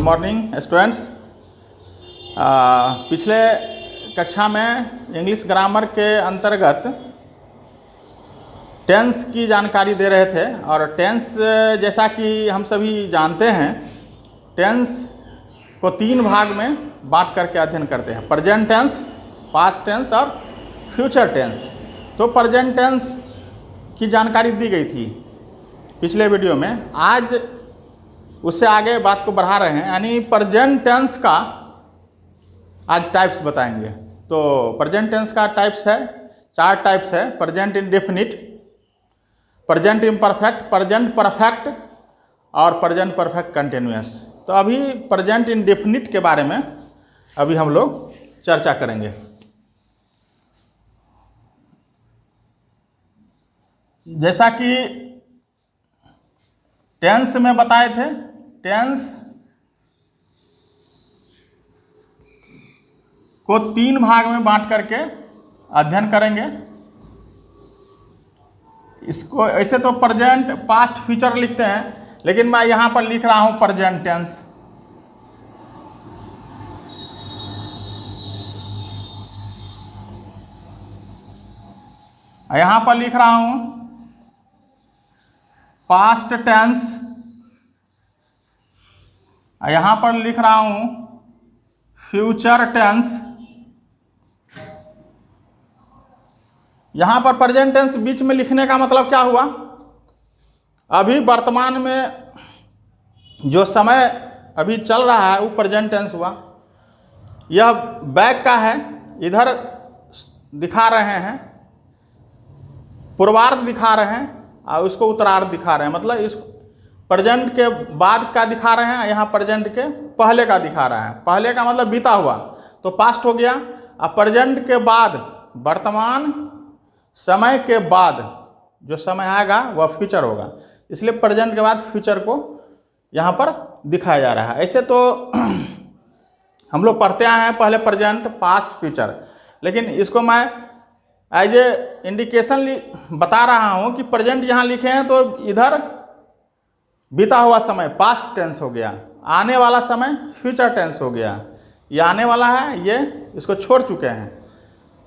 Morning students. पिछले कक्षा में इंग्लिश ग्रामर के अंतर्गत टेंस की जानकारी दे रहे थे और टेंस जैसा कि हम सभी जानते हैं, टेंस को तीन भाग में बांट करके अध्ययन करते हैं: प्रेजेंट टेंस, पास्ट टेंस और फ्यूचर टेंस। तो प्रेजेंट टेंस की जानकारी दी गई थी पिछले वीडियो में। आज उससे आगे बात को बढ़ा रहे हैं, यानी प्रेजेंट टेंस का आज टाइप्स बताएंगे। तो प्रेजेंट टेंस का टाइप्स है, चार टाइप्स है: present indefinite, present imperfect, present perfect और प्रेजेंट परफेक्ट कंटिन्यूअस। तो अभी प्रेजेंट इंडेफिनिट के बारे में अभी हम लोग चर्चा करेंगे। जैसा कि टेंस में बताए थे, टेंस को तीन भाग में बांट करके अध्ययन करेंगे। इसको ऐसे तो प्रेजेंट, पास्ट, फ्यूचर लिखते हैं, लेकिन मैं यहां पर लिख रहा हूं प्रेजेंट टेंस। यहां पर लिख रहा हूं पास्ट टेंस, यहां पर लिख रहा हूं फ्यूचर टेंस। यहां पर प्रेजेंट टेंस बीच में लिखने का मतलब क्या हुआ? अभी वर्तमान में जो समय अभी चल रहा है वो प्रेजेंट टेंस हुआ। यह बैक का है, इधर दिखा रहे हैं, पूर्वार्ध दिखा रहे हैं और उसको उत्तरार्ध दिखा रहे हैं। मतलब इस प्रेजेंट के बाद का दिखा रहे हैं, यहाँ प्रेजेंट के पहले का दिखा रहा है। पहले का मतलब बीता हुआ, तो पास्ट हो गया। और प्रेजेंट के बाद, वर्तमान समय के बाद जो समय आएगा वह फ्यूचर होगा, इसलिए प्रेजेंट के बाद फ्यूचर को यहाँ पर दिखाया जा रहा है। ऐसे तो हम लोग पढ़ते आए हैं पहले प्रेजेंट, पास्ट, फ्यूचर, लेकिन इसको मैं एज ए इंडिकेशन बता रहा हूँ कि प्रेजेंट यहाँ लिखे हैं तो इधर बीता हुआ समय पास्ट टेंस हो गया, आने वाला समय फ्यूचर टेंस हो गया। ये आने वाला है, ये इसको छोड़ चुके हैं,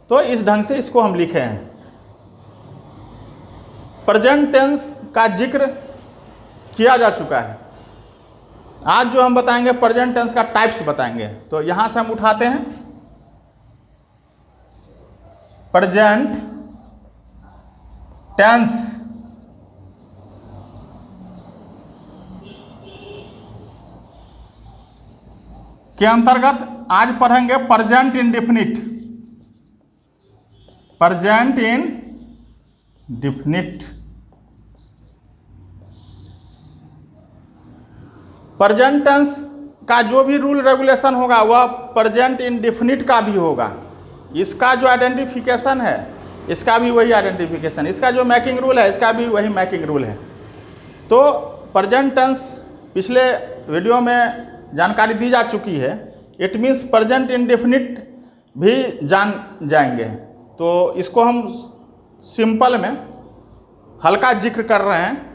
तो इस ढंग से इसको हम लिखे हैं। प्रेजेंट टेंस का जिक्र किया जा चुका है। आज जो हम बताएंगे प्रेजेंट टेंस का टाइप्स बताएंगे। तो यहां से हम उठाते हैं प्रेजेंट टेंस के अंतर्गत आज पढ़ेंगे present indefinite. Present indefinite, present tense का जो भी रूल रेगुलेशन होगा वह प्रेजेंट इंडेफिनिट का भी होगा। इसका जो आइडेंटिफिकेशन है, इसका भी वही आइडेंटिफिकेशन, इसका जो मैकिंग रूल है, इसका भी वही मैकिंग रूल है। तो प्रेजेंट टेंस पिछले वीडियो में जानकारी दी जा चुकी है। इट मीन्स प्रेजेंट इंडेफिनिट भी जान जाएंगे। तो इसको हम सिंपल में हल्का जिक्र कर रहे हैं।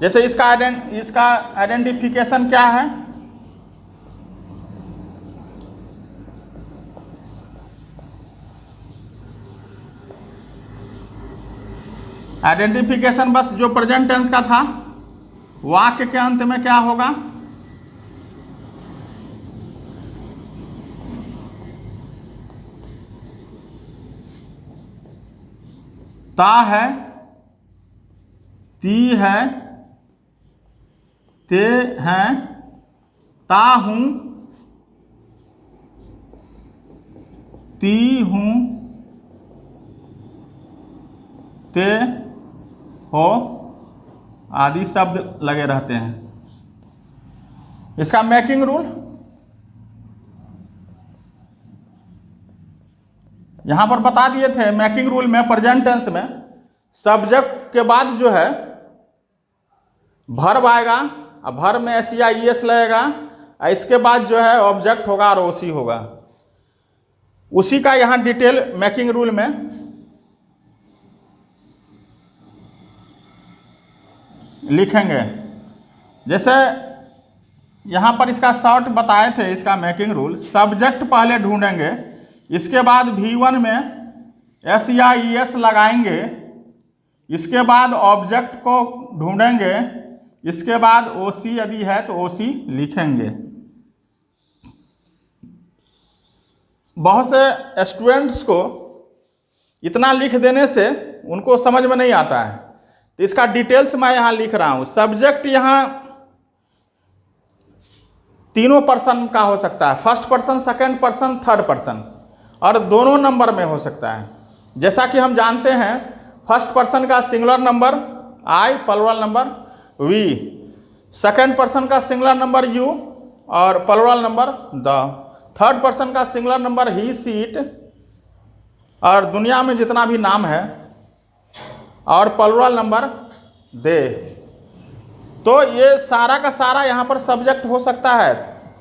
जैसे इसका आइडेंटिफिकेशन क्या है? आइडेंटिफिकेशन बस जो प्रेजेंट टेंस का था, वाक्य के अंत में क्या होगा? ता है, ती है, ते हैं, ता हूं, ती हूं, ते हो आदि शब्द लगे रहते हैं। इसका मैकिंग रूल यहां पर बता दिए थे। मैकिंग रूल में प्रेजेंट टेंस में सब्जेक्ट के बाद जो है वर्ब आएगा, और वर्ब में एस या ई एस लगेगा, और इसके बाद जो है ऑब्जेक्ट होगा और ओसी होगा। उसी का यहां डिटेल मैकिंग रूल में लिखेंगे। जैसे यहाँ पर इसका शॉर्ट बताए थे, इसका मेकिंग रूल। सब्जेक्ट पहले ढूंढेंगे, इसके बाद V1 में एस या ई एस लगाएंगे, इसके बाद ऑब्जेक्ट को ढूंढेंगे, इसके बाद OC यदि है तो OC लिखेंगे। बहुत से स्टूडेंट्स को इतना लिख देने से उनको समझ में नहीं आता है, तो इसका डिटेल्स मैं यहाँ लिख रहा हूँ। सब्जेक्ट यहाँ तीनों पर्सन का हो सकता है, first person, second person, third person, और दोनों नंबर में हो सकता है। जैसा कि हम जानते हैं, फर्स्ट पर्सन का singular number I, plural number V, second person का सिंगुलर नंबर U और प्लुरल नंबर द, थर्ड पर्सन का singular number he, she, it, और दुनिया में जितना भी नाम है, और प्लुरल नंबर दे। तो ये सारा का सारा यहाँ पर सब्जेक्ट हो सकता है।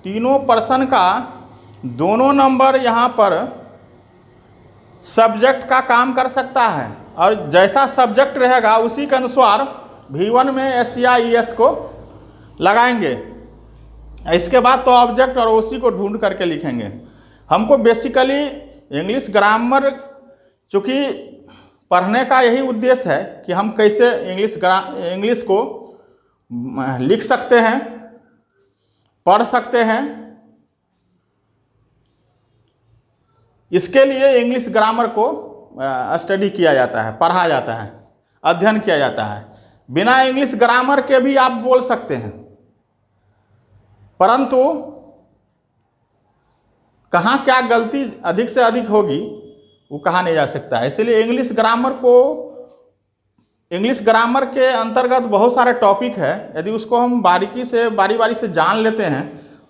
तीनों पर्सन का दोनों नंबर यहाँ पर सब्जेक्ट का काम कर सकता है, और जैसा सब्जेक्ट रहेगा उसी के अनुसार V1 में एस या ई एस को लगाएंगे। इसके बाद तो ऑब्जेक्ट और OC को ढूंढ करके लिखेंगे। हमको बेसिकली इंग्लिश ग्रामर, चूँकि पढ़ने का यही उद्देश्य है कि हम कैसे इंग्लिश को लिख सकते हैं, पढ़ सकते हैं, इसके लिए इंग्लिश ग्रामर को स्टडी किया जाता है, पढ़ा जाता है, अध्ययन किया जाता है। बिना इंग्लिश ग्रामर के भी आप बोल सकते हैं, परंतु कहाँ क्या गलती अधिक से अधिक होगी वो कहा नहीं जा सकता है। इसलिए इंग्लिश ग्रामर के अंतर्गत बहुत सारे टॉपिक है। यदि उसको हम बारी बारी से जान लेते हैं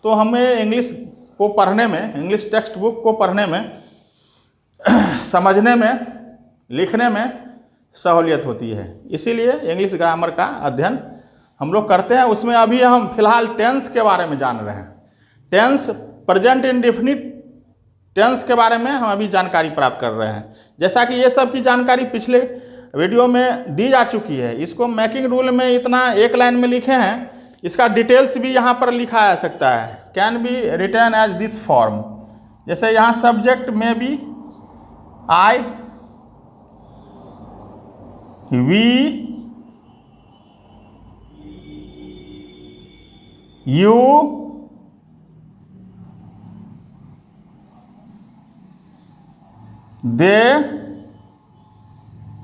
तो हमें इंग्लिश को पढ़ने में, इंग्लिश टेक्स्ट बुक को पढ़ने में, समझने में, लिखने में सहूलियत होती है। इसीलिए इंग्लिश ग्रामर का अध्ययन हम लोग करते हैं। उसमें अभी हम फिलहाल टेंस के बारे में जान रहे हैं। टेंस, प्रेजेंट इंडेफिनिट टेंस के बारे में हम अभी जानकारी प्राप्त कर रहे हैं। जैसा कि ये सब की जानकारी पिछले वीडियो में दी जा चुकी है। इसको मेकिंग रूल में इतना एक लाइन में लिखे हैं, इसका डिटेल्स भी यहाँ पर लिखा जा सकता है। Can be written as this form. जैसे यहाँ सब्जेक्ट में भी I, we, you, they,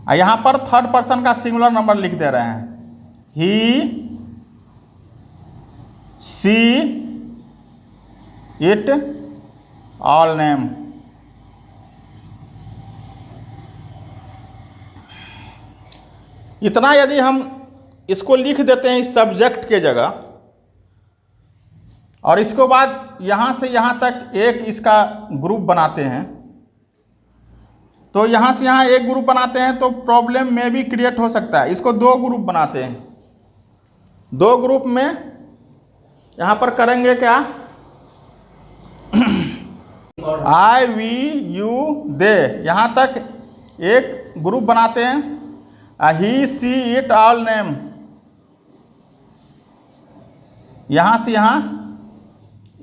यहाँ पर थर्ड पर्सन का सिंगुलर नंबर लिख दे रहे हैं। he, she, it, all name। इतना यदि हम इसको लिख देते हैं इस सब्जेक्ट के जगह, और इसके बाद यहाँ से यहाँ तक एक इसका ग्रुप बनाते हैं, तो यहाँ से यहाँ एक ग्रुप बनाते हैं तो प्रॉब्लम में भी क्रिएट हो सकता है। इसको दो ग्रुप बनाते हैं। दो ग्रुप में यहाँ पर करेंगे क्या, I, we, you, they, यहाँ तक एक ग्रुप बनाते हैं। ही, सी, इट, ऑल नेम, यहाँ से यहाँ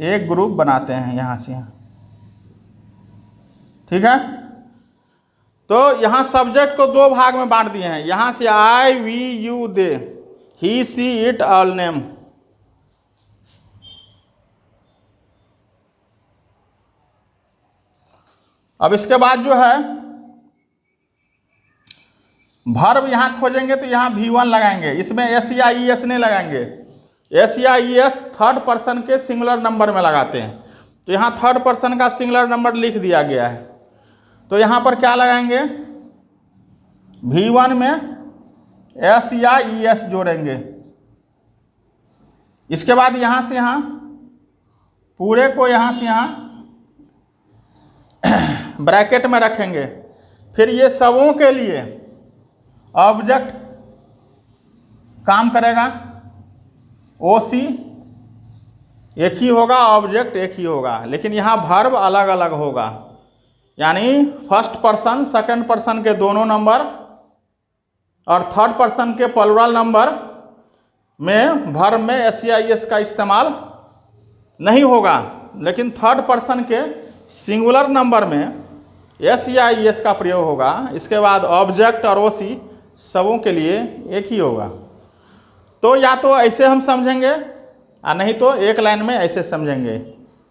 एक ग्रुप बनाते हैं, यहाँ से यहाँ। ठीक है, तो यहाँ सब्जेक्ट को दो भाग में बांट दिए हैं। यहाँ से I, we, you, they, he, she, it, all name. अब इसके बाद जो है वर्ब यहाँ खोजेंगे तो यहाँ V1 लगाएंगे। इसमें एस या ई एस नहीं लगाएंगे। एस या ई एस थर्ड पर्सन के सिंगुलर नंबर में लगाते हैं। तो यहाँ थर्ड पर्सन का सिंगुलर नंबर लिख दिया गया है। तो यहाँ पर क्या लगाएंगे, V1 में एस या ई एस जोड़ेंगे। इसके बाद यहाँ से यहाँ पूरे को यहाँ से यहाँ ब्रैकेट में रखेंगे। फिर ये सबों के लिए ऑब्जेक्ट काम करेगा, OC एक ही होगा, ऑब्जेक्ट एक ही होगा, लेकिन यहाँ वर्ब अलग अलग होगा। यानी फर्स्ट पर्सन सेकंड पर्सन के दोनों नंबर और थर्ड पर्सन के प्लुरल नंबर में वर्ब में एस या एस का इस्तेमाल नहीं होगा, लेकिन थर्ड पर्सन के सिंगुलर नंबर में एस या ई एस का प्रयोग होगा। इसके बाद ऑब्जेक्ट और ओ सी सबों के लिए एक ही होगा। तो या तो ऐसे हम समझेंगे और नहीं तो एक लाइन में ऐसे समझेंगे।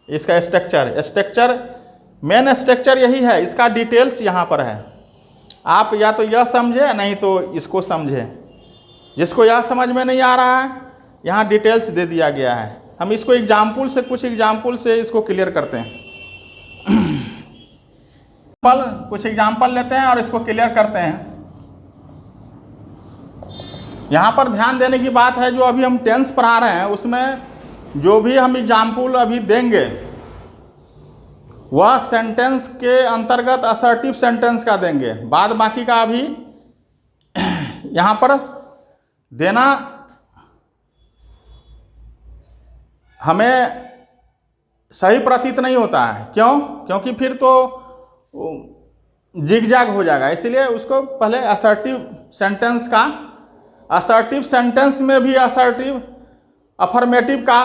इसका स्ट्रक्चर मेन स्ट्रक्चर यही है, इसका डिटेल्स यहाँ पर है। आप या तो यह समझे नहीं तो इसको समझे। जिसको यह समझ में नहीं आ रहा है, यहाँ डिटेल्स दे दिया गया है। हम इसको कुछ एग्जाम्पल से इसको क्लियर करते हैं। कुछ एग्जाम्पल लेते हैं और इसको क्लियर करते हैं। यहाँ पर ध्यान देने की बात है, जो अभी हम टेंस पढ़ा रहे हैं उसमें जो भी हम एग्जाम्पल अभी देंगे वह सेंटेंस के अंतर्गत असर्टिव सेंटेंस का देंगे। बाद बाकी का अभी यहाँ पर देना हमें सही प्रतीत नहीं होता है। क्यों? क्योंकि फिर तो जिग-जैग हो जाएगा। इसलिए उसको पहले असर्टिव सेंटेंस में भी असर्टिव अफर्मेटिव का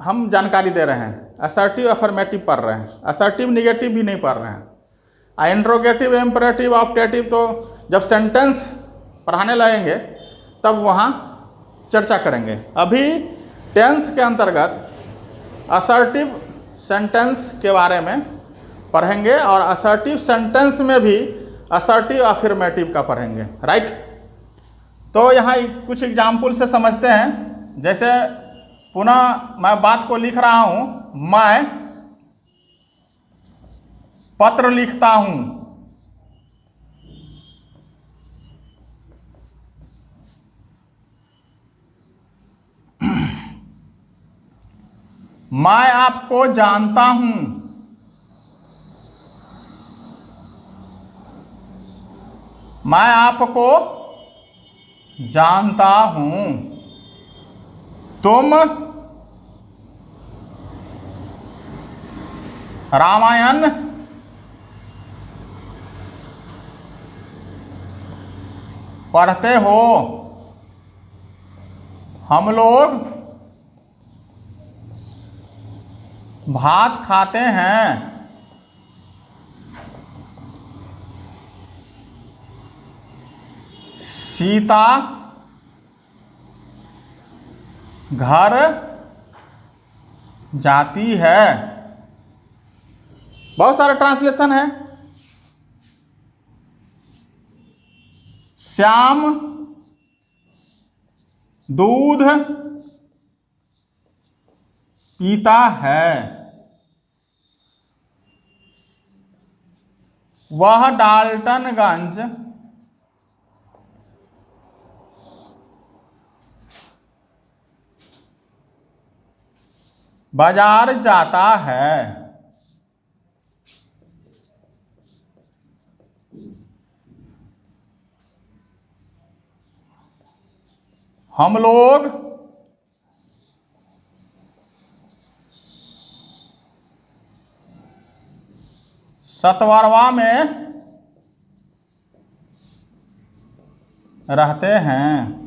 हम जानकारी दे रहे हैं। असर्टिव अफर्मेटिव पढ़ रहे हैं, असर्टिव निगेटिव भी नहीं पढ़ रहे हैं। इंट्रोगेटिव, इम्परेटिव, ऑप्टेटिव तो जब सेंटेंस पढ़ाने लगेंगे तब वहाँ चर्चा करेंगे। अभी टेंस के अंतर्गत असर्टिव सेंटेंस के बारे में पढ़ेंगे और असर्टिव सेंटेंस में भी असर्टिव अफर्मेटिव का पढ़ेंगे। राइट? तो यहाँ कुछ एग्जाम्पल से समझते हैं। जैसे पुनः मैं बात को लिख रहा हूँ, मैं पत्र लिखता हूँ। मैं आपको जानता हूँ। मैं आपको जानता हूँ। तुम रामायण पढ़ते हो। हम लोग भात खाते हैं। सीता घर जाती है। बहुत सारा ट्रांसलेशन है। श्याम दूध पीता है। वह डाल्टनगंज बाजार जाता है। हम लोग सतवरवा में रहते हैं।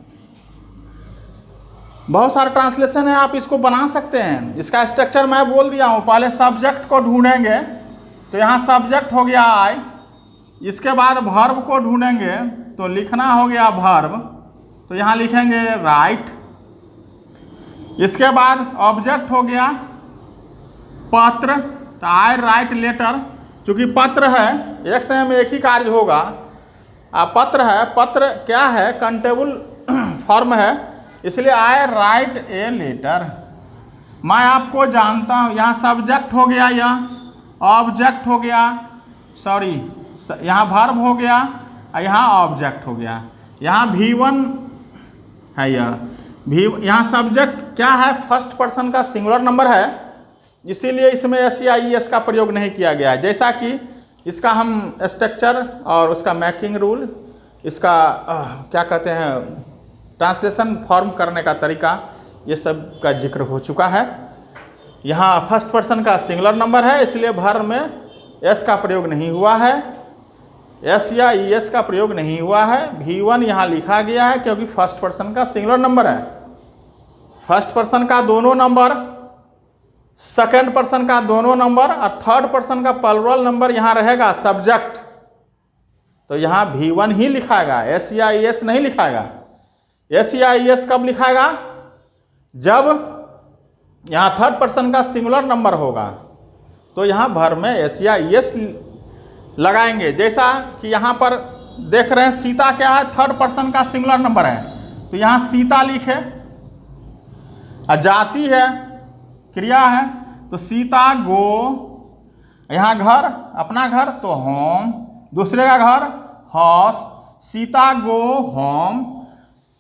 बहुत सारे ट्रांसलेशन है, आप इसको बना सकते हैं। इसका स्ट्रक्चर मैं बोल दिया हूँ। पहले सब्जेक्ट को ढूंढेंगे तो यहाँ सब्जेक्ट हो गया आई। इसके बाद वर्ब को ढूंढेंगे तो लिखना हो गया वर्ब, तो यहाँ लिखेंगे राइट। इसके बाद ऑब्जेक्ट हो गया पत्र, तो आई राइट लेटर। चूँकि पत्र है, एक समय में एक ही कार्य होगा। पत्र है, पत्र क्या है? कंटेबल फॉर्म है, इसलिए आई राइट ए लेटर। मैं आपको जानता हूँ, यहाँ सब्जेक्ट हो गया, यह ऑब्जेक्ट हो गया, सॉरी यहाँ वर्ब हो गया और यहाँ ऑब्जेक्ट हो गया। यहाँ V1 है, यहाँ सब्जेक्ट क्या है? फर्स्ट पर्सन का सिंगुलर नंबर है, इसीलिए इसमें एस या ई एस का प्रयोग नहीं किया गया है। जैसा कि इसका हम स्ट्रक्चर और उसका मैकिंग रूल, इसका क्या कहते हैं, ट्रांसलेशन फॉर्म करने का तरीका, ये सब का जिक्र हो चुका है। यहाँ फर्स्ट पर्सन का सिंगुलर नंबर है, इसलिए वर्ब में एस का प्रयोग नहीं हुआ है, एस या ई एस का प्रयोग नहीं हुआ है। V1 यहाँ लिखा गया है क्योंकि फर्स्ट पर्सन का सिंगुलर नंबर है। फर्स्ट पर्सन का दोनों नंबर सेकंड पर्सन का दोनों नंबर और थर्ड पर्सन का प्लुरल नंबर यहाँ रहेगा सब्जेक्ट, तो यहाँ V1 ही लिखाएगा, एस या ई एस नहीं लिखाएगा। एस या ई एस कब लिखाएगा? जब यहाँ थर्ड पर्सन का सिंगुलर नंबर होगा, तो यहाँ भर में एस या ई एस लगाएंगे। जैसा कि यहाँ पर देख रहे हैं सीता क्या है, थर्ड पर्सन का सिंगुलर नंबर है, तो यहाँ सीता लिखे। जाति है, क्रिया है, तो सीता गो, यहाँ घर अपना घर तो होम, दूसरे का घर हाउस, सीता गो होम।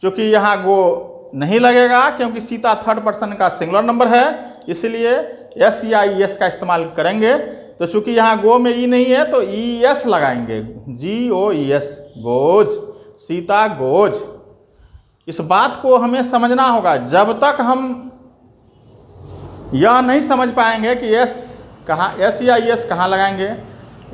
चूँकि यहाँ गो नहीं लगेगा क्योंकि सीता थर्ड पर्सन का सिंगुलर नंबर है, इसलिए एस या ई एस का इस्तेमाल करेंगे। तो चूँकि यहाँ गो में ई नहीं है तो ई एस लगाएंगे, GOES, गोज, सीता गोज। इस बात को हमें समझना होगा। जब तक हम यह नहीं समझ पाएंगे कि एस या ई एस कहाँ लगाएंगे,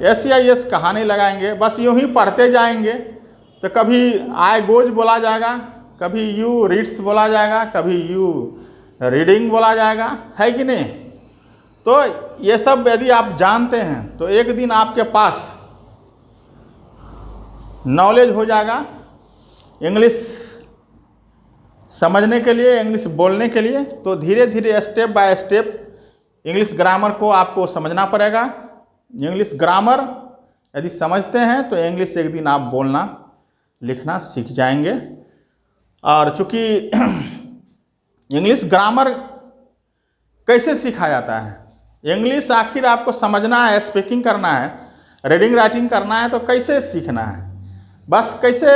एस या ई एस कहाँ नहीं लगाएंगे, बस यूँ ही पढ़ते जाएंगे, तो कभी आई गोज बोला जाएगा, कभी यू रीड्स बोला जाएगा, कभी यू रीडिंग बोला जाएगा, है कि नहीं? तो ये सब यदि आप जानते हैं तो एक दिन आपके पास नॉलेज हो जाएगा इंग्लिश समझने के लिए, इंग्लिश बोलने के लिए। तो धीरे धीरे step by step English grammar को आपको समझना पड़ेगा। इंग्लिश ग्रामर यदि समझते हैं तो इंग्लिश एक दिन आप बोलना लिखना सीख जाएंगे। और चूँकि इंग्लिश ग्रामर कैसे सीखा जाता है, इंग्लिश आखिर आपको समझना है, स्पीकिंग करना है, रीडिंग राइटिंग करना है, तो कैसे सीखना है? बस कैसे,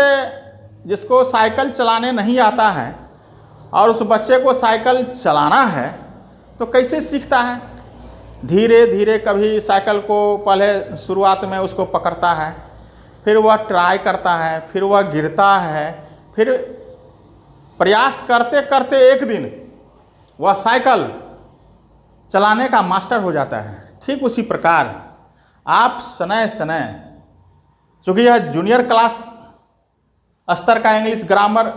जिसको साइकिल चलाने नहीं आता है और उस बच्चे को साइकिल चलाना है तो कैसे सीखता है? धीरे धीरे कभी साइकिल को पहले शुरुआत में उसको पकड़ता है, फिर वह ट्राई करता है, फिर वह गिरता है, फिर प्रयास करते करते एक दिन वह साइकिल चलाने का मास्टर हो जाता है। ठीक उसी प्रकार आप सनय सनय, चूँकि यह जूनियर क्लास स्तर का इंग्लिश ग्रामर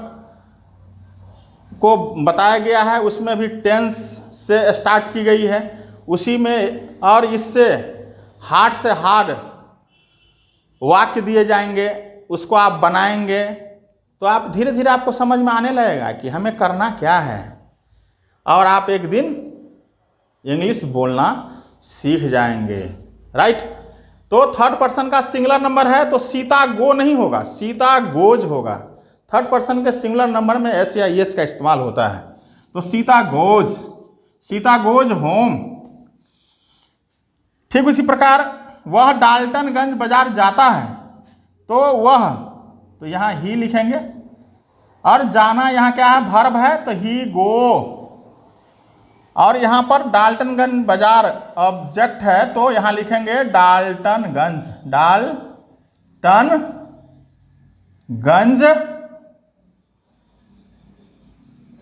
को बताया गया है, उसमें भी टेंस से स्टार्ट की गई है उसी में, और इससे हार्ड से हार्ड वाक्य दिए जाएंगे, उसको आप बनाएंगे तो आप धीरे धीरे आपको समझ में आने लगेगा कि हमें करना क्या है, और आप एक दिन इंग्लिश बोलना सीख जाएंगे। राइट? तो थर्ड पर्सन का सिंगुलर नंबर है तो सीता गो नहीं होगा, सीता गोज होगा। थर्ड पर्सन के सिंगुलर नंबर में एस या ई एस का इस्तेमाल होता है। तो सीता गोज होम। ठीक उसी प्रकार वह डाल्टनगंज बाजार जाता है, तो वह, तो यहाँ ही लिखेंगे, और जाना यहाँ क्या है, वर्ब है, तो ही गो। और यहाँ पर डाल्टनगंज बाजार ऑब्जेक्ट है, तो यहाँ लिखेंगे डाल्टनगंज, डाल्टनगंज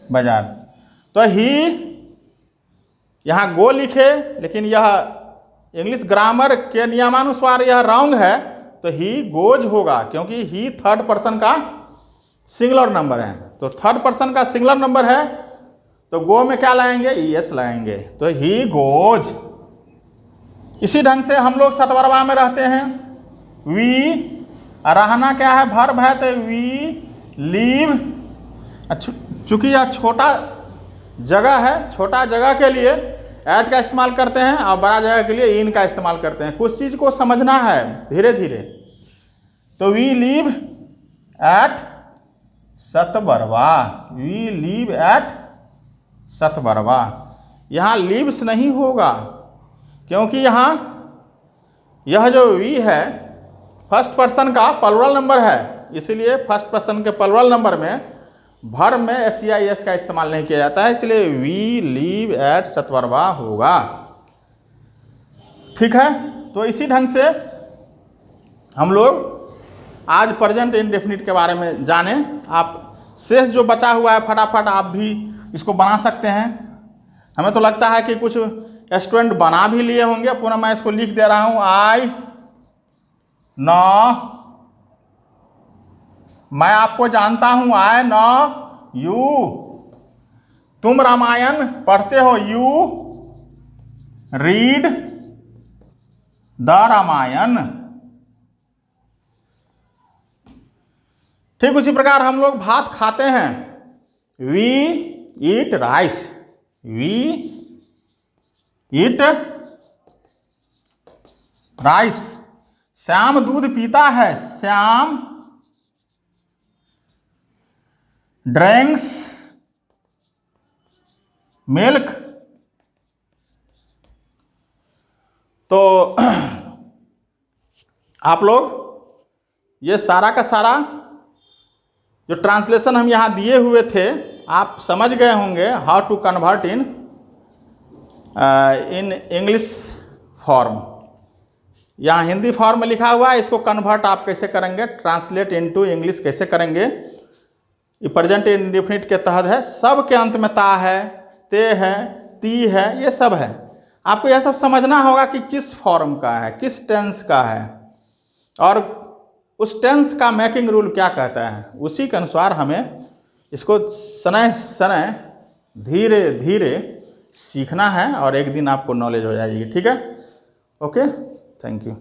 बाजार। तो ही यहाँ गो लिखे, लेकिन यह इंग्लिश ग्रामर के नियमानुसार यह रॉन्ग है, तो ही गोज होगा, क्योंकि ही थर्ड पर्सन का सिंगुलर नंबर है। तो थर्ड पर्सन का सिंगुलर नंबर है तो गो में क्या लाएंगे, ई एस लाएंगे, तो ही गोज। इसी ढंग से हम लोग सतवर्बा में रहते हैं। वी, रहना क्या है, वर्ब है, तो वी लीव। चूँकि यह छोटा जगह है, छोटा जगह के लिए एट का इस्तेमाल करते हैं और बड़ा जगह के लिए इन का इस्तेमाल करते हैं। कुछ चीज़ को समझना है धीरे धीरे। तो वी लीव एट सतवर्बा, वी लीव एट सतवर्बा। यहाँ लीव्स नहीं होगा, क्योंकि यहाँ यह जो वी है फर्स्ट पर्सन का प्लुरल नंबर है, इसलिए फर्स्ट पर्सन के प्लुरल नंबर में वर्ब में एस या ई एस का इस्तेमाल नहीं किया जाता है, इसलिए वी लीव एट सतवर्बा होगा। ठीक है? तो इसी ढंग से हम लोग आज प्रेजेंट इंडेफिनिट के बारे में जाने। आप शेष जो बचा हुआ है फटाफट आप भी इसको बना सकते हैं। हमें तो लगता है कि कुछ स्टूडेंट बना भी लिए होंगे, पुनः मैं इसको लिख दे रहा हूँ। आई नो, मैं आपको जानता हूँ, आई नो यू। तुम रामायण पढ़ते हो, यू रीड द रामायण। ठीक उसी प्रकार हम लोग भात खाते हैं, we eat rice, we eat rice. Shyam दूध पीता है, श्याम ड्रिंक्स मिल्क। तो आप लोग ये सारा का सारा जो ट्रांसलेशन हम यहाँ दिए हुए थे आप समझ गए होंगे, how to convert in English form. यहाँ हिंदी फॉर्म में लिखा हुआ है, इसको कन्वर्ट आप कैसे करेंगे, ट्रांसलेट इनटू इंग्लिश कैसे करेंगे। ये प्रेजेंट इंडेफिनिट के तहत है, सब के अंत में ता है, ते है, ती है, ये सब है। आपको यह सब समझना होगा कि किस फॉर्म का है, किस टेंस का है, और उस टेंस का मेकिंग रूल क्या कहता है, उसी के अनुसार हमें इसको शनै शनै धीरे धीरे सीखना है और एक दिन आपको नॉलेज हो जाएगी। ठीक है, ओके, थैंक यू।